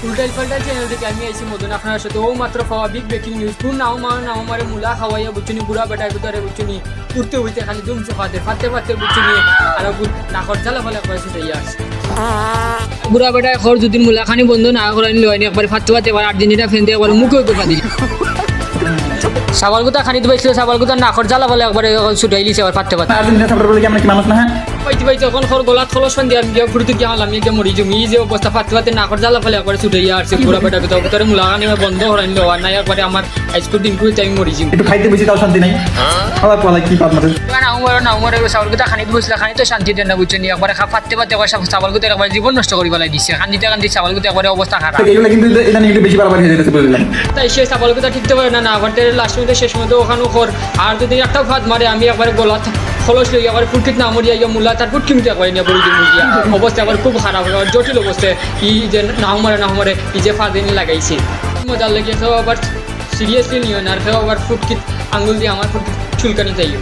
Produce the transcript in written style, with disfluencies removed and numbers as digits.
উল্টাইল পাল্টাইল channel থেকে আমি আইছি মদন আপনার সাথে ও মাত্র পাওয়া বিগ ব্রেকিং নিউজ কোন নাও মারে মুলা খাওয়াইয়া বুঝছনি বুড়া বেটার ভিতরে বুঝছনি উঠতে উঠতে খালি দুমছে ফাতে বুঝছনি আর নাকর জ্বালা ফলে একবার ছুটাই আসছে বুড়া বেটায় খর যদি মুলা খানি বন্ধ না করে নিলে হয়নি একবার ফাতে এবার 8 দিন এটা ফেন দিয়ে একবার মুখে করে দিল সাবালগুতা খানি দিবাইছিল সাবালগুতা নাকর জ্বালা ফলে একবার ছুটাই লিছে আবার ফাতে আর্জেন্টিনা সাপোর্টার বলে কি আমরা কি মানুষ না? হ্যাঁ পাইতে তখন খর গলাত খলস ফান দিয়ে আমি গিয়ে ঘুরতে গিয়ে আমি গিয়ে মরি জমি যে অবস্থা ফাতে নাকর জ্বালা ফলে একবার ছুটাই আসছে বুড়া বেটার ভিতরে মুলা খানি বন্ধ করে নিলে আর নাই একবারে আমার আইসকো দিন করে আমি মরি জমি একটু খাইতে বেশি তাও শান্তি নাই খাওয়া পড়া কি পাত মারে না উমরে সাবালগুতা খানি দিবাইছিল খানি তো শান্তি দেন না বুঝছনি একবারে ফাতে একবার সাবালগুতা একবার জীবন নষ্ট করে ফেলাই দিছে কান্দি সাবালগুতা একবারে অবস্থা খারাপ এগুলো কিন্তু এটা নিয়ে একটু বেশি বাড়াবাড়ি হয়ে যাচ্ছে বুঝলাম। তাই সে সাবালগুতা ঠিকতে পারে না আবার লাস্ট মধ্যে শেষ মধ্যে ওখানেও খর আর যদি একটা ভাত মারে আমি একবারে গলা খলস লই আবার ফুটকিত না মরিয়া ইয়া মুলা তার ফুটকি মিটে একবারে নিয়ে পড়ি মুজিয়া অবস্থা আবার খুব খারাপ জটিল অবস্থা ই যে না মারে ই যে ফাদিন লাগাইছে মজার লেগেছে আবার সিরিয়াসলি নিও না আর আবার ফুটকিত আঙ্গুল দিয়ে আমার ফুটকিত চুলকানি চাইও